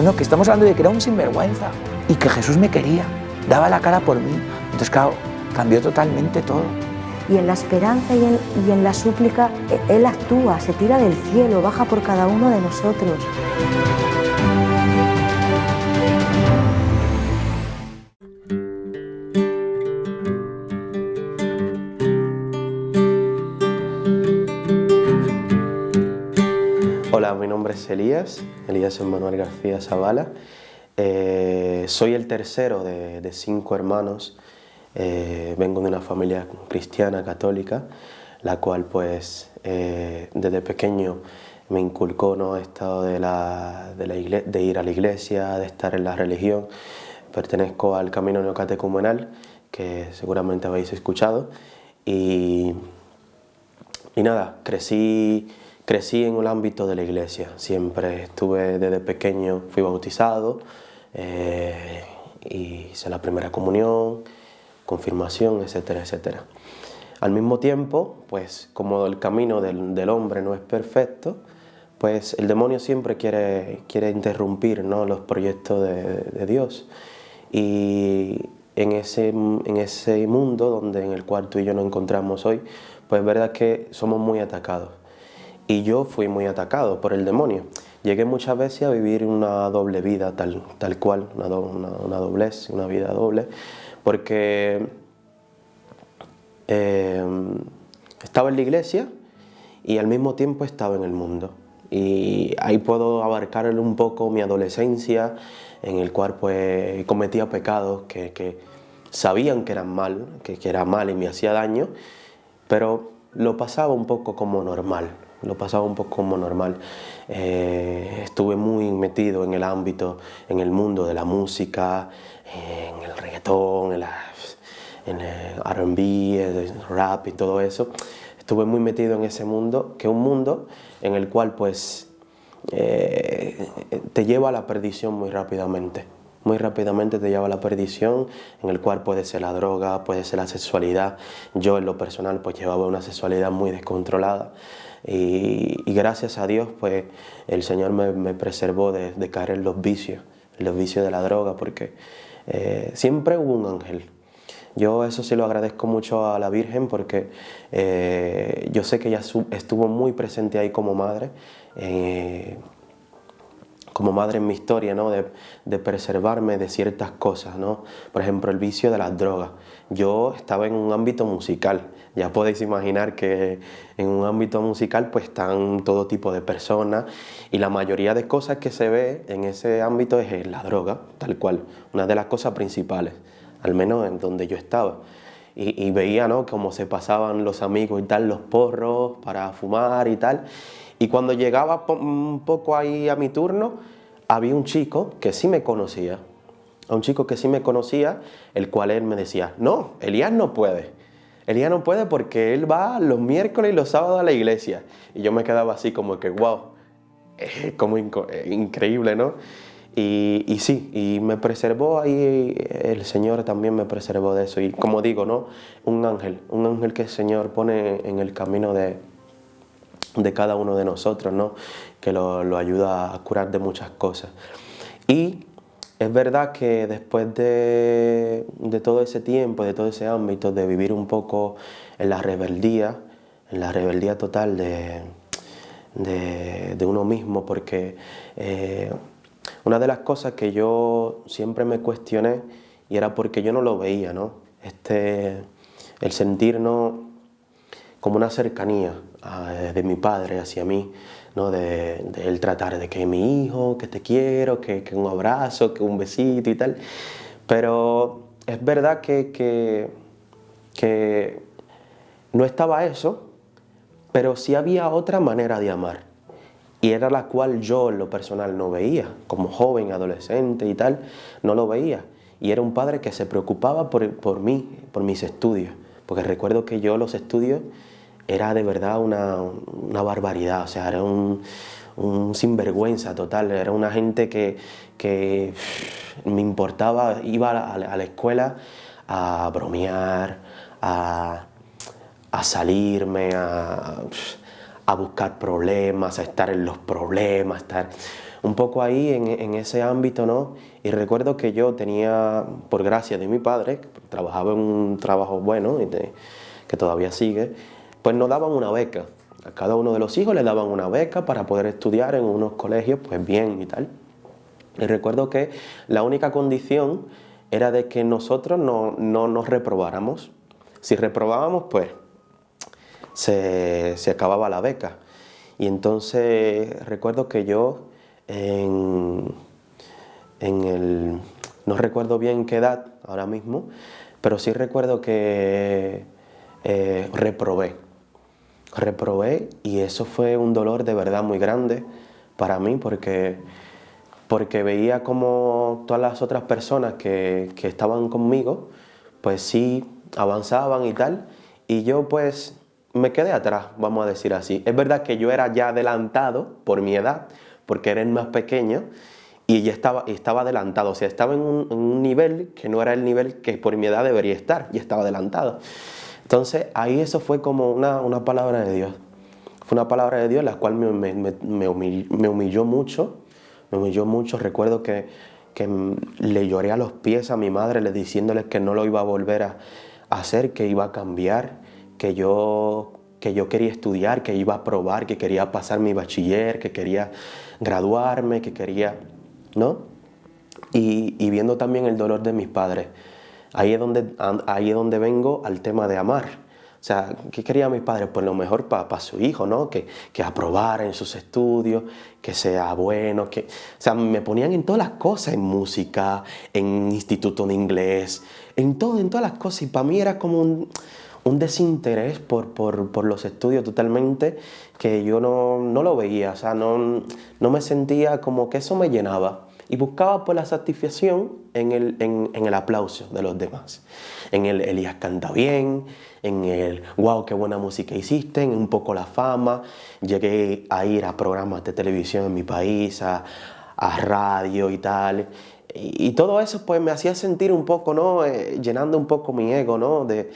no, que estamos hablando de que era un sinvergüenza y que Jesús me quería, daba la cara por mí. Entonces, claro, cambió totalmente todo. Y en la esperanza y en la súplica, Él actúa, se tira del cielo, baja por cada uno de nosotros. Hola, mi nombre es Elías Emmanuel García Zavala. Soy el tercero de 5 hermanos. Vengo de una familia cristiana, católica, la cual pues desde pequeño me inculcó, ¿no?, estado de ir a la iglesia, de estar en la religión. Pertenezco al camino neocatecumenal, que seguramente habéis escuchado, y nada, crecí en el ámbito de la iglesia. Siempre estuve desde pequeño, fui bautizado, hice la primera comunión, confirmación, etcétera, etcétera. Al mismo tiempo, pues como el camino del hombre no es perfecto, pues el demonio siempre quiere interrumpir, ¿no?, los proyectos de Dios. Y en ese mundo en el cual tú y yo nos encontramos hoy, pues es verdad que somos muy atacados. Y yo fui muy atacado por el demonio. Llegué muchas veces a vivir una doble vida, tal cual, una doblez, una vida doble, porque estaba en la iglesia y al mismo tiempo estaba en el mundo. Y ahí puedo abarcar un poco mi adolescencia, en el cual pues cometía pecados que sabían que eran mal, que era mal y me hacía daño, pero lo pasaba un poco como normal. Estuve muy metido en el ámbito, en el mundo de la música, en el reggaetón, en el R&B, el rap y todo eso. Estuve muy metido en ese mundo, que es un mundo en el cual pues te lleva a la perdición muy rápidamente. Muy rápidamente te lleva a la perdición, en el cual puede ser la droga, puede ser la sexualidad. Yo en lo personal pues llevaba una sexualidad muy descontrolada y gracias a Dios pues el Señor me preservó de caer en los vicios de la droga, porque siempre hubo un ángel. Yo eso sí lo agradezco mucho a la Virgen, porque yo sé que ella estuvo muy presente ahí como madre en mi historia, ¿no?, de preservarme de ciertas cosas, ¿no? Por ejemplo, el vicio de las drogas. Yo estaba en un ámbito musical. Ya podéis imaginar que en un ámbito musical pues están todo tipo de personas, y la mayoría de cosas que se ve en ese ámbito es la droga, tal cual. Una de las cosas principales, al menos en donde yo estaba. Y veía, ¿no?, cómo se pasaban los amigos y tal, los porros para fumar y tal. Y cuando llegaba un poco ahí a mi turno, había un chico que sí me conocía. El cual él me decía: no, Elías no puede. Elías no puede porque él va los miércoles y los sábados a la iglesia. Y yo me quedaba así como que, wow, como increíble, ¿no? Y sí, y me preservó ahí, el Señor también me preservó de eso. Y como digo, ¿no?, un ángel que el Señor pone en el camino de cada uno de nosotros, ¿no?, que lo ayuda a curar de muchas cosas. Y es verdad que después de todo ese tiempo, de todo ese ámbito, de vivir un poco en la rebeldía total de uno mismo, porque una de las cosas que yo siempre me cuestioné, y era porque yo no lo veía, ¿no?, el sentirnos como una cercanía de mi padre hacia mí, ¿no?, de él tratar de que mi hijo, que te quiero, que un abrazo, que un besito y tal. Pero es verdad que no estaba eso, pero sí había otra manera de amar, y era la cual yo en lo personal no veía, como joven, adolescente y tal, no lo veía. Y era un padre que se preocupaba por mí, por mis estudios, porque recuerdo que yo los estudios era de verdad una barbaridad, o sea, era un sinvergüenza total. Era una gente que me importaba, iba a la escuela a bromear, a salirme, a buscar problemas, a estar en los problemas, un poco ahí en ese ámbito, ¿no? Y recuerdo que yo tenía, por gracia de mi padre, que trabajaba en un trabajo bueno, que todavía sigue, pues nos daban una beca. A cada uno de los hijos le daban una beca para poder estudiar en unos colegios, pues bien y tal. Y recuerdo que la única condición era de que nosotros no nos reprobáramos. Si reprobábamos, pues se acababa la beca. Y entonces recuerdo que yo no recuerdo bien qué edad ahora mismo, pero sí recuerdo que reprobé y eso fue un dolor de verdad muy grande para mí porque veía como todas las otras personas que estaban conmigo, pues sí avanzaban y tal, y yo pues me quedé atrás, vamos a decir así. Es verdad que yo era ya adelantado por mi edad, porque era el más pequeño, y ya estaba adelantado, o sea, estaba en un nivel que no era el nivel que por mi edad debería estar, y estaba adelantado. Entonces ahí eso fue como una palabra de Dios. Fue una palabra de Dios la cual me humilló mucho. Me humilló mucho. Recuerdo que le lloré a los pies a mi madre diciéndole que no lo iba a volver a hacer, que iba a cambiar, que yo quería estudiar, que iba a probar, que quería pasar mi bachiller, que quería graduarme, que quería, ¿no? Y viendo también el dolor de mis padres. Ahí es donde vengo al tema de amar. O sea, ¿qué querían mis padres? Pues lo mejor para su hijo, ¿no? Que aprobara en sus estudios, que sea bueno, o sea, me ponían en todas las cosas, en música, en instituto de inglés, en todas las cosas. Y para mí era como un desinterés por los estudios totalmente, que yo no lo veía, o sea, no me sentía como que eso me llenaba. Y buscaba pues la satisfacción en el aplauso de los demás. En el Elías canta bien, en el wow, qué buena música hiciste, en un poco la fama. Llegué a ir a programas de televisión en mi país, a radio y tal. Y todo eso pues me hacía sentir un poco, ¿no? Llenando un poco mi ego, ¿no? De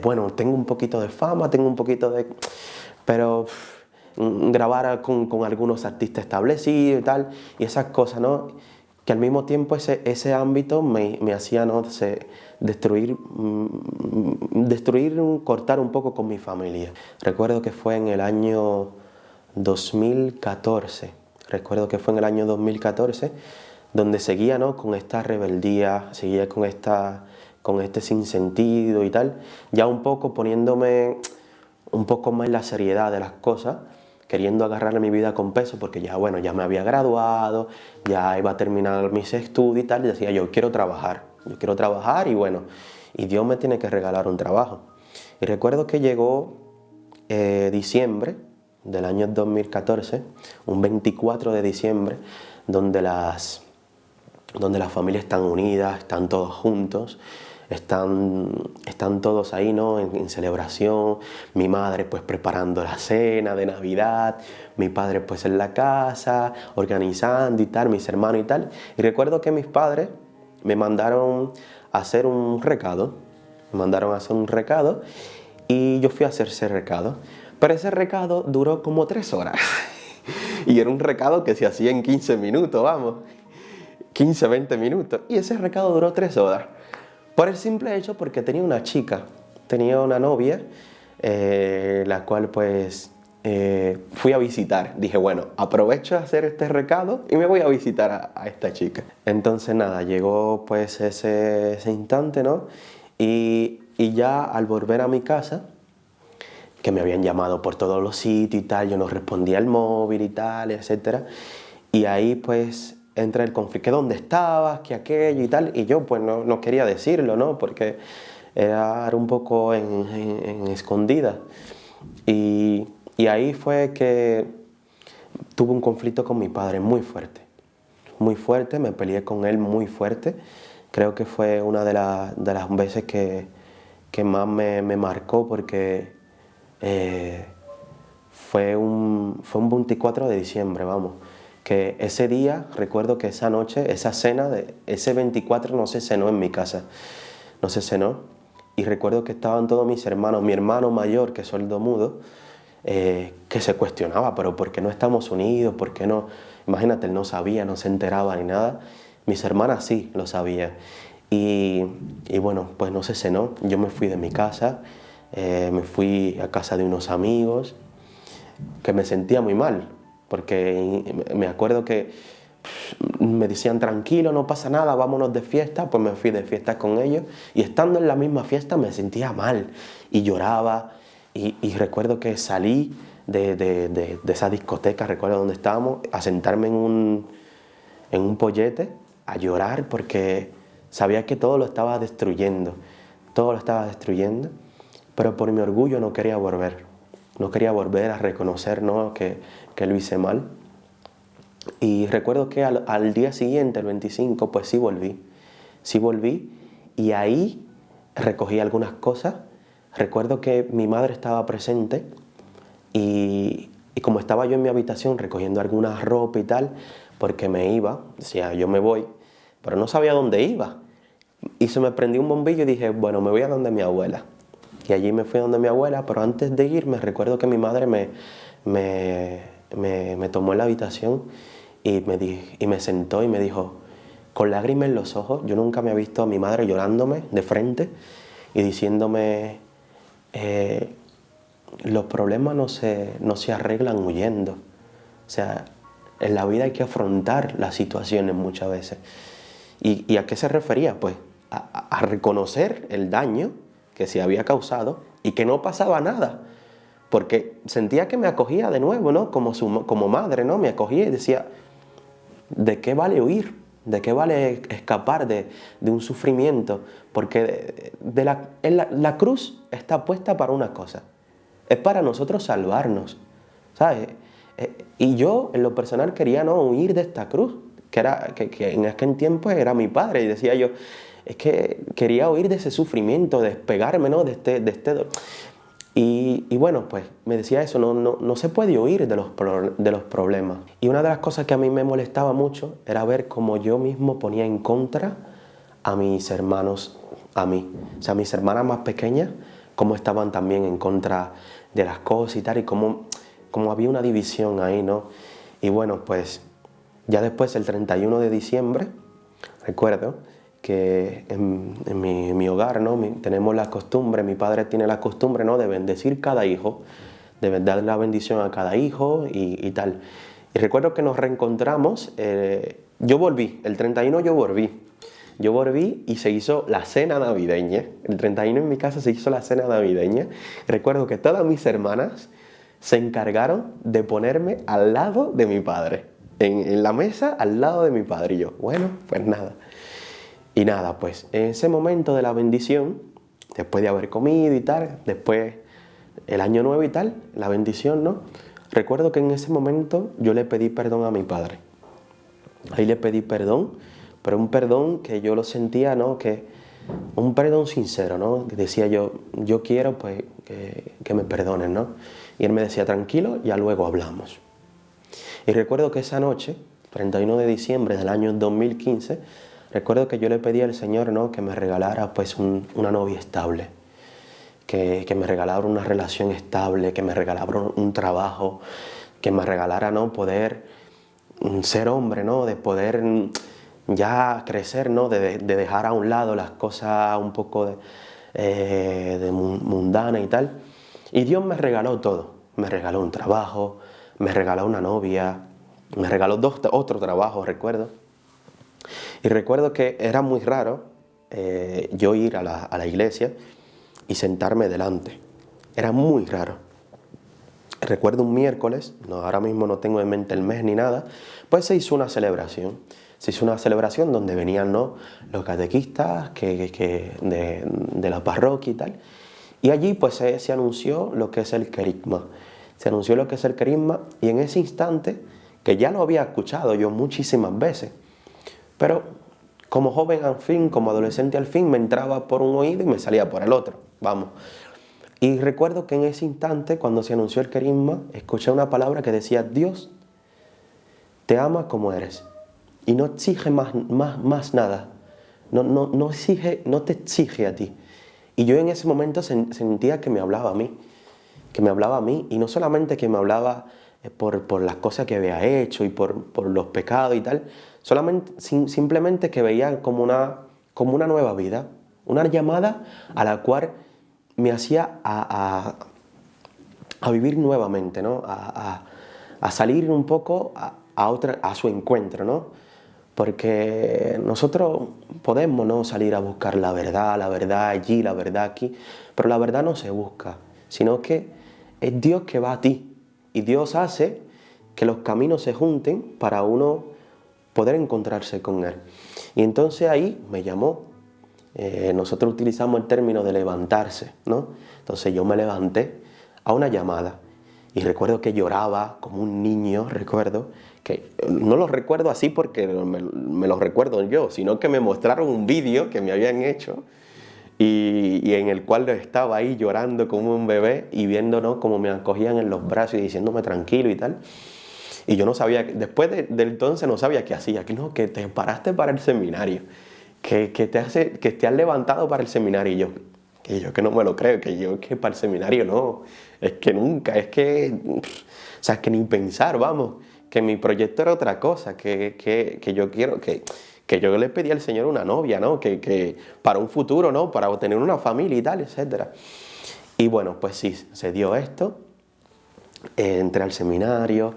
bueno, tengo un poquito de fama, tengo un poquito de... Pero... grabar con algunos artistas establecidos y tal, y esas cosas, ¿no? Que al mismo tiempo ese ámbito me hacía, ¿no? destruir, cortar un poco con mi familia. Recuerdo que fue en el año 2014, donde seguía, ¿no? Con esta rebeldía, seguía con este sinsentido y tal, ya un poco poniéndome un poco más la seriedad de las cosas, queriendo agarrar mi vida con peso, porque ya, bueno, ya me había graduado, ya iba a terminar mis estudios y tal, y decía yo quiero trabajar y bueno, y Dios me tiene que regalar un trabajo. Y recuerdo que llegó diciembre del año 2014, un 24 de diciembre, donde las familias están unidas, están todos juntos, están todos ahí, ¿no? En celebración, mi madre pues preparando la cena de Navidad, mi padre pues en la casa, organizando y tal, mis hermanos y tal. Y recuerdo que mis padres me mandaron a hacer un recado, y yo fui a hacer ese recado. Pero ese recado duró como 3 horas. Y era un recado que se hacía en 15 minutos, vamos, 15, 20 minutos. Y ese recado duró 3 horas. Por el simple hecho porque tenía una chica, tenía una novia, la cual pues fui a visitar. Dije, bueno, aprovecho de hacer este recado y me voy a visitar a esta chica. Entonces nada, llegó pues ese instante, ¿no? Y ya al volver a mi casa, que me habían llamado por todos los sitios y tal, yo no respondía al móvil y tal, etc. Y ahí pues entra el conflicto, que dónde estabas, que aquello y tal, y yo pues no quería decirlo, ¿no? Porque era un poco en escondida. Y ahí fue que tuve un conflicto con mi padre muy fuerte, me peleé con él muy fuerte. Creo que fue una de las veces que más me marcó, porque fue un 24 de diciembre, vamos. Que ese día, recuerdo que esa noche, esa cena de ese 24 no se cenó en mi casa, no se cenó. Y recuerdo que estaban todos mis hermanos, mi hermano mayor, que es sordomudo, que se cuestionaba, pero ¿por qué no estamos unidos? ¿Por qué no? Imagínate, él no sabía, no se enteraba ni nada. Mis hermanas sí lo sabían. Y bueno, pues no se cenó. Yo me fui de mi casa, me fui a casa de unos amigos, que me sentía muy mal, porque me acuerdo que me decían tranquilo, no pasa nada, vámonos de fiesta. Pues me fui de fiesta con ellos y estando en la misma fiesta me sentía mal y lloraba. Y recuerdo que salí de esa discoteca, recuerdo donde estábamos, a sentarme en un pollete a llorar porque sabía que todo lo estaba destruyendo, pero por mi orgullo no quería volver a reconocer, ¿no?, que lo hice mal. Y recuerdo que al día siguiente, el 25, pues sí volví y ahí recogí algunas cosas. Recuerdo que mi madre estaba presente y como estaba yo en mi habitación recogiendo alguna ropa y tal, porque me iba, decía yo me voy, pero no sabía dónde iba. Y se me prendió un bombillo y dije, bueno, me voy a donde mi abuela. Y allí me fui a donde mi abuela, pero antes de irme recuerdo que mi madre me tomó en la habitación y me sentó y me dijo, con lágrimas en los ojos, yo nunca me había visto a mi madre llorándome de frente y diciéndome, los problemas no se arreglan huyendo. O sea, en la vida hay que afrontar las situaciones muchas veces. ¿Y a qué se refería? Pues a reconocer el daño que se había causado y que no pasaba nada. Porque sentía que me acogía de nuevo, ¿no? Como madre, ¿no? Me acogía y decía, ¿de qué vale huir? ¿De qué vale escapar de un sufrimiento? Porque la cruz está puesta para una cosa. Es para nosotros salvarnos, ¿sabes? Y yo, en lo personal, quería no huir de esta cruz, que en aquel tiempo era mi padre. Y decía yo, es que quería huir de ese sufrimiento, despegarme, ¿no?, de este y bueno, pues me decía eso, no se puede huir de los problemas. Y una de las cosas que a mí me molestaba mucho era ver cómo yo mismo ponía en contra a mis hermanos, a mí. O sea, mis hermanas más pequeñas, cómo estaban también en contra de las cosas y tal, y cómo había una división ahí, ¿no? Y bueno, pues ya después, el 31 de diciembre, recuerdo que en mi hogar, ¿no?, tenemos la costumbre, mi padre tiene la costumbre, ¿no?, de bendecir cada hijo, de dar la bendición a cada hijo y tal. Y recuerdo que nos reencontramos, yo volví, el 31 yo volví y se hizo la cena navideña. El 31 en mi casa se hizo la cena navideña. Recuerdo que todas mis hermanas se encargaron de ponerme al lado de mi padre, en la mesa al lado de mi padre. Y yo, bueno, pues nada. Y nada, pues en ese momento de la bendición, después de haber comido y tal, después el año nuevo y tal, la bendición, ¿no? Recuerdo que en ese momento yo le pedí perdón a mi padre. Ahí le pedí perdón, pero un perdón que yo lo sentía, ¿no?, que un perdón sincero, ¿no? Que decía yo quiero pues que me perdonen, ¿no? Y él me decía, tranquilo, ya luego hablamos. Y recuerdo que esa noche, 31 de diciembre del año 2015, recuerdo que yo le pedí al Señor, ¿no?, que me regalara pues una novia estable, que me regalara una relación estable, que me regalara un trabajo, que me regalara, ¿no?, poder ser hombre, ¿no?, de poder ya crecer, ¿no?, de dejar a un lado las cosas un poco de mundana y tal. Y Dios me regaló todo. Me regaló un trabajo, me regaló una novia, me regaló otro trabajo, recuerdo. Y recuerdo que era muy raro yo ir a la iglesia y sentarme delante. Era muy raro. Recuerdo un miércoles, ahora mismo no tengo en mente el mes ni nada, pues se hizo una celebración. Se hizo una celebración donde venían, ¿no?, los catequistas de la parroquia y tal. Y allí pues se anunció lo que es el carisma. Se anunció lo que es el carisma y en ese instante, que ya lo había escuchado yo muchísimas veces, pero como joven al fin, como adolescente al fin, me entraba por un oído y me salía por el otro, vamos. Y recuerdo que en ese instante, cuando se anunció el carisma, escuché una palabra que decía, Dios te ama como eres y no exige más nada, no te exige a ti. Y yo en ese momento sentía que me hablaba a mí que me hablaba a mí, y no solamente que me hablaba por las cosas que había hecho y por los pecados y tal, simplemente que veía como una nueva vida, una llamada a la cual me hacía a vivir nuevamente, ¿no? A salir un poco a su encuentro, ¿no? Porque nosotros podemos, ¿no?, salir a buscar la verdad allí, la verdad aquí, pero la verdad no se busca, sino que es Dios que va a ti, y Dios hace que los caminos se junten para uno poder encontrarse con Él. Y entonces ahí me llamó. Nosotros utilizamos el término de levantarse, ¿no? Entonces yo me levanté a una llamada y recuerdo que lloraba como un niño, recuerdo, que no lo recuerdo así porque me lo recuerdo yo, sino que me mostraron un vídeo que me habían hecho y en el cual estaba ahí llorando como un bebé y viendo, ¿no?, cómo me acogían en los brazos y diciéndome tranquilo y tal. Y yo no sabía, después de entonces no sabía qué hacía, que te paraste para el seminario, que te has levantado para el seminario, y yo que no me lo creo, que para el seminario no, es que nunca, es que ni pensar, vamos, que mi proyecto era otra cosa, que yo quiero, que yo le pedí al Señor una novia, ¿no?, que para un futuro, ¿no?, para tener una familia y tal, etc. Y bueno, pues sí, se dio esto, entré al seminario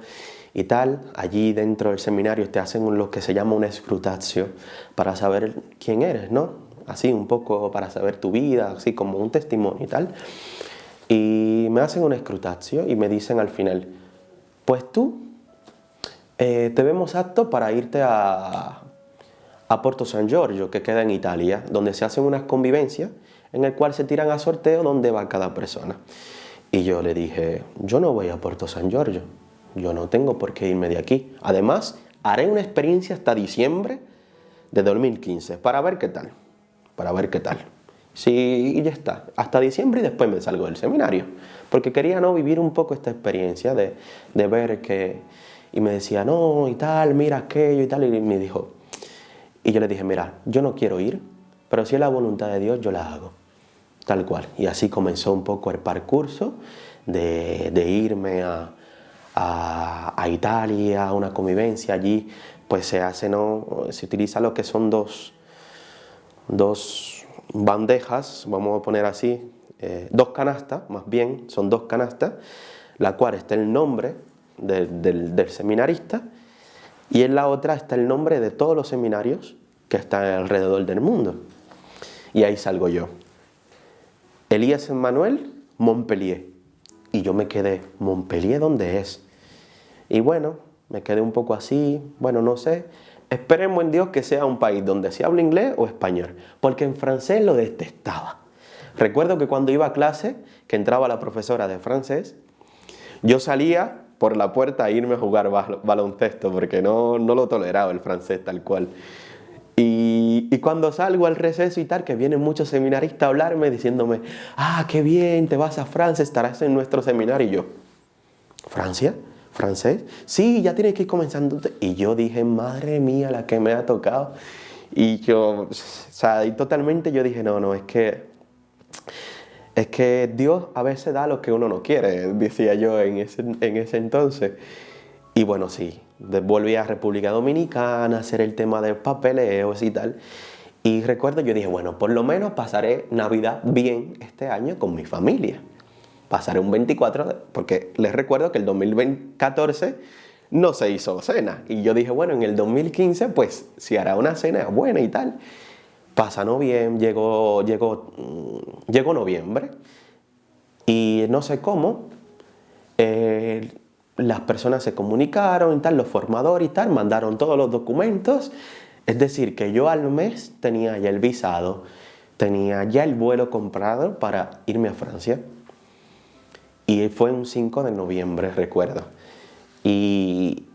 y tal. Allí dentro del seminario te hacen lo que se llama un escrutatio para saber quién eres, ¿no? Así un poco para saber tu vida, así como un testimonio y tal. Y me hacen un escrutatio y me dicen al final, pues tú te vemos apto para irte a Porto San Giorgio, que queda en Italia, donde se hacen unas convivencias en el cual se tiran a sorteo dónde va cada persona. Y yo le dije, yo no voy a Porto San Giorgio, yo no tengo por qué irme de aquí. Además, haré una experiencia hasta diciembre de 2015 para ver qué tal. Sí, y ya está, hasta diciembre y después me salgo del seminario. Porque quería, ¿no?, vivir un poco esta experiencia de ver que... Y me decía, no, y tal, mira aquello y tal. Y me dijo, y yo le dije, mira, yo no quiero ir, pero si es la voluntad de Dios, yo la hago. Tal cual. Y así comenzó un poco el percurso de irme a Italia, a una convivencia. Allí pues se hace, ¿no?, se utiliza lo que son dos bandejas, vamos a poner así, dos canastas, más bien, son dos canastas, la cual está el nombre del seminarista y en la otra está el nombre de todos los seminarios que están alrededor del mundo. Y ahí salgo yo. Elías Emmanuel, Montpellier. Y yo me quedé, ¿Montpellier dónde es? Y bueno, me quedé un poco así, bueno, no sé. Esperemos en Dios que sea un país donde se habla inglés o español, porque en francés lo detestaba. Recuerdo que cuando iba a clase, que entraba la profesora de francés, yo salía por la puerta a irme a jugar baloncesto, porque no lo toleraba el francés tal cual. Y cuando salgo al receso y tal, que vienen muchos seminaristas a hablarme diciéndome, qué bien, te vas a Francia, estarás en nuestro seminario. Y yo, ¿Francia? ¿Francés? Sí, ya tienes que ir comenzando. Y yo dije, madre mía, la que me ha tocado. Y yo, y totalmente yo dije, no, es que Dios a veces da lo que uno no quiere, decía yo en ese entonces. Y bueno, sí, volví a República Dominicana a hacer el tema de papeleos y tal. Y recuerdo, yo dije, bueno, por lo menos pasaré Navidad bien este año con mi familia. Pasaré un 24, porque les recuerdo que el 2014 no se hizo cena. Y yo dije, bueno, en el 2015 pues se hará una cena buena y tal. Pasa noviembre, llegó noviembre y no sé cómo, las personas se comunicaron y tal, los formadores y tal, mandaron todos los documentos. Es decir, que yo al mes tenía ya el visado, tenía ya el vuelo comprado para irme a Francia. Y fue un 5 de noviembre, recuerdo. Y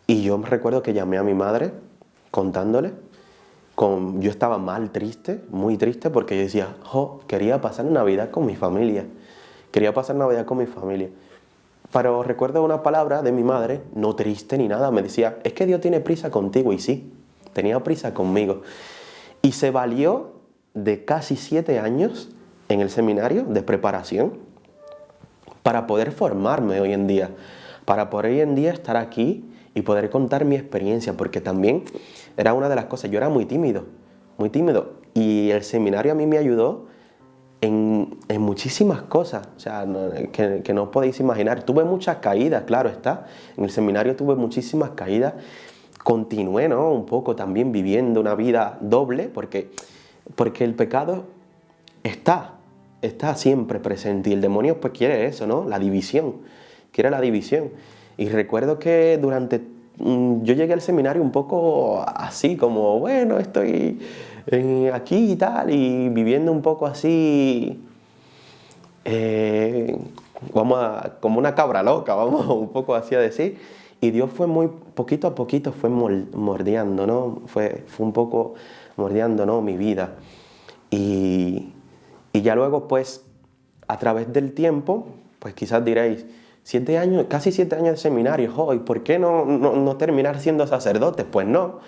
yo me recuerdo que llamé a mi madre contándole. Yo estaba triste, muy triste, porque yo decía, quería pasar Navidad con mi familia. Pero recuerdo una palabra de mi madre, no triste ni nada, me decía, es que Dios tiene prisa contigo. Y sí, tenía prisa conmigo. Y se valió de casi 7 años en el seminario de preparación para poder formarme hoy en día, para poder hoy en día estar aquí y poder contar mi experiencia, porque también era una de las cosas, yo era muy tímido, y el seminario a mí me ayudó en muchísimas cosas, o sea, que no podéis imaginar. Tuve muchas caídas, claro está, en el seminario tuve muchísimas caídas, continué, ¿no? Un poco también viviendo una vida doble, porque el pecado está siempre presente, y el demonio pues quiere eso, ¿no? Quiere la división. Y recuerdo que yo llegué al seminario un poco así, como, bueno, estoy aquí y tal, y viviendo un poco así, como una cabra loca, vamos un poco así a decir. Y Dios fue poquito a poquito fue mordiendo, ¿no? Fue un poco mordiendo, ¿no? Mi vida. Y ya luego, pues, a través del tiempo, pues quizás diréis, 7 años, casi 7 años de seminario, ¿y por qué no terminar siendo sacerdote? Pues no,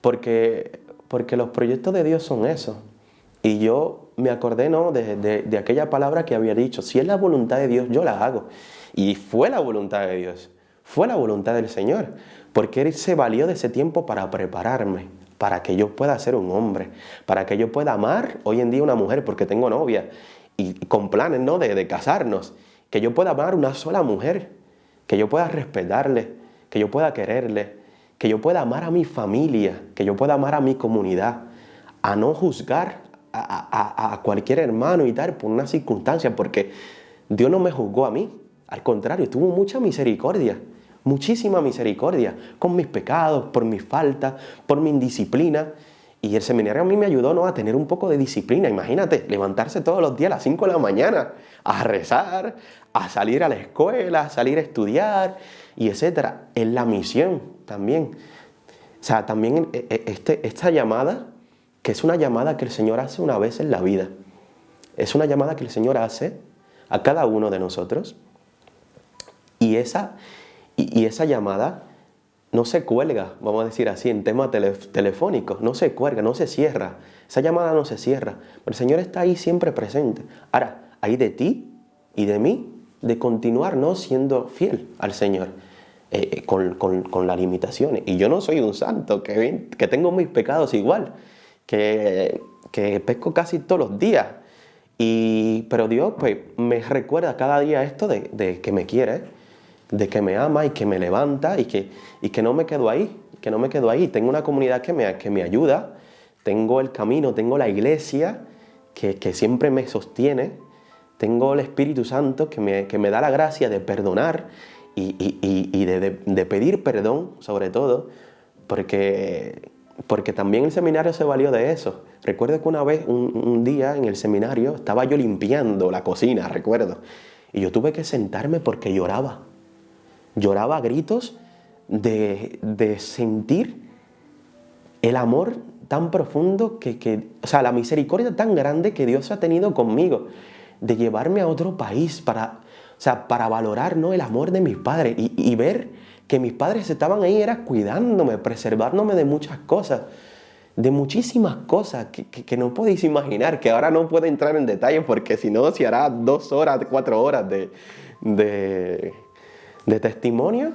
porque los proyectos de Dios son eso. Y yo me acordé, ¿no? de aquella palabra que había dicho, si es la voluntad de Dios, yo la hago. Y fue la voluntad de Dios, fue la voluntad del Señor, porque Él se valió de ese tiempo para prepararme, para que yo pueda ser un hombre, para que yo pueda amar hoy en día una mujer, porque tengo novia, y con planes, ¿no? de casarnos, que yo pueda amar una sola mujer, que yo pueda respetarle, que yo pueda quererle, que yo pueda amar a mi familia, que yo pueda amar a mi comunidad, a no juzgar a cualquier hermano y tal por una circunstancia, porque Dios no me juzgó a mí, al contrario, tuvo mucha misericordia, muchísima misericordia, con mis pecados, por mis faltas, por mi indisciplina. Y el seminario a mí me ayudó, ¿no? A tener un poco de disciplina. Imagínate, levantarse todos los días a las 5 de la mañana, a rezar, a salir a la escuela, a salir a estudiar, y etcétera. En la misión también. O sea, también esta llamada, que es una llamada que el Señor hace una vez en la vida. Es una llamada que el Señor hace a cada uno de nosotros. Y esa llamada no se cuelga, vamos a decir así, en temas telefónicos, no se cuelga, no se cierra. Esa llamada no se cierra. Pero el Señor está ahí siempre presente. Ahora, hay de ti y de mí de continuar, ¿no? Siendo fiel al Señor, con las limitaciones. Y yo no soy un santo, que tengo mis pecados igual, que peco casi todos los días. Pero Dios pues me recuerda cada día esto de que me quiere, de que me ama y que me levanta, y que no me quedo ahí, Tengo una comunidad que me ayuda, tengo el camino, tengo la iglesia que siempre me sostiene, tengo el Espíritu Santo que me da la gracia de perdonar y de pedir perdón, sobre todo, porque también el seminario se valió de eso. Recuerdo que una vez, un día en el seminario, estaba yo limpiando la cocina, recuerdo, y yo tuve que sentarme porque lloraba a gritos de sentir el amor tan profundo o sea, la misericordia tan grande que Dios ha tenido conmigo, de llevarme a otro país para valorar, ¿no? El amor de mis padres y ver que mis padres estaban ahí, era cuidándome, preservándome de muchas cosas, de muchísimas cosas que no podéis imaginar, que ahora no puedo entrar en detalle porque si no se hará 2 horas, 4 horas de testimonio,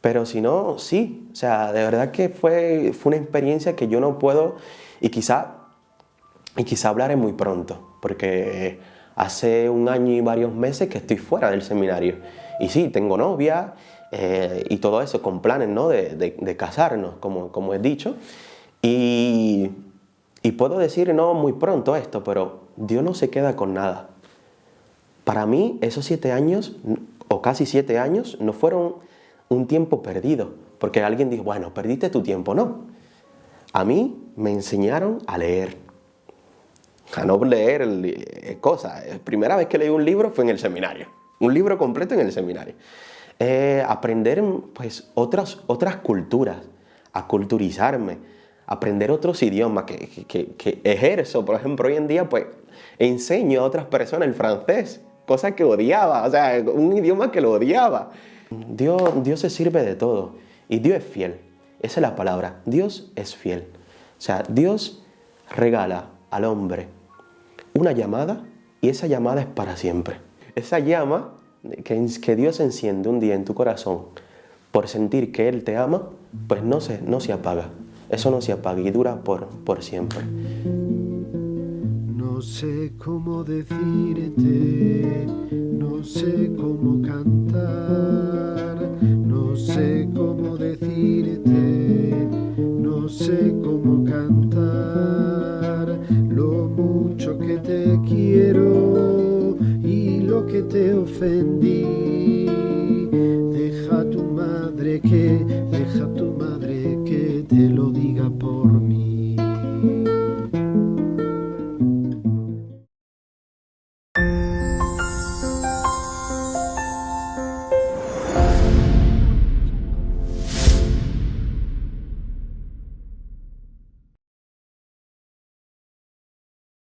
pero si no, sí, o sea, de verdad que fue una experiencia que yo no puedo, y quizá hablaré muy pronto, porque hace 1 año y varios meses que estoy fuera del seminario, y sí, tengo novia, y todo eso, con planes, ¿no? de casarnos, como he dicho, y puedo decir, no, muy pronto esto, pero Dios no se queda con nada. Para mí, esos 7 años, o casi 7 años, no fueron un tiempo perdido, porque alguien dijo, bueno, perdiste tu tiempo. No, a mí me enseñaron a leer, a no leer cosas. La primera vez que leí un libro fue en el seminario, un libro completo en el seminario. Aprender pues otras culturas, a culturizarme, aprender otros idiomas que ejerzo. Por ejemplo, hoy en día pues enseño a otras personas el francés, cosa que odiaba, o sea, un idioma que lo odiaba. Dios se sirve de todo, y Dios es fiel. Esa es la palabra, Dios es fiel. O sea, Dios regala al hombre una llamada, y esa llamada es para siempre. Esa llama que Dios enciende un día en tu corazón por sentir que Él te ama, pues no se apaga. Eso no se apaga y dura por siempre. No sé cómo decirte, no sé cómo cantar, no sé cómo decirte, no sé cómo cantar lo mucho que te quiero y lo que te ofendí. Deja a tu madre que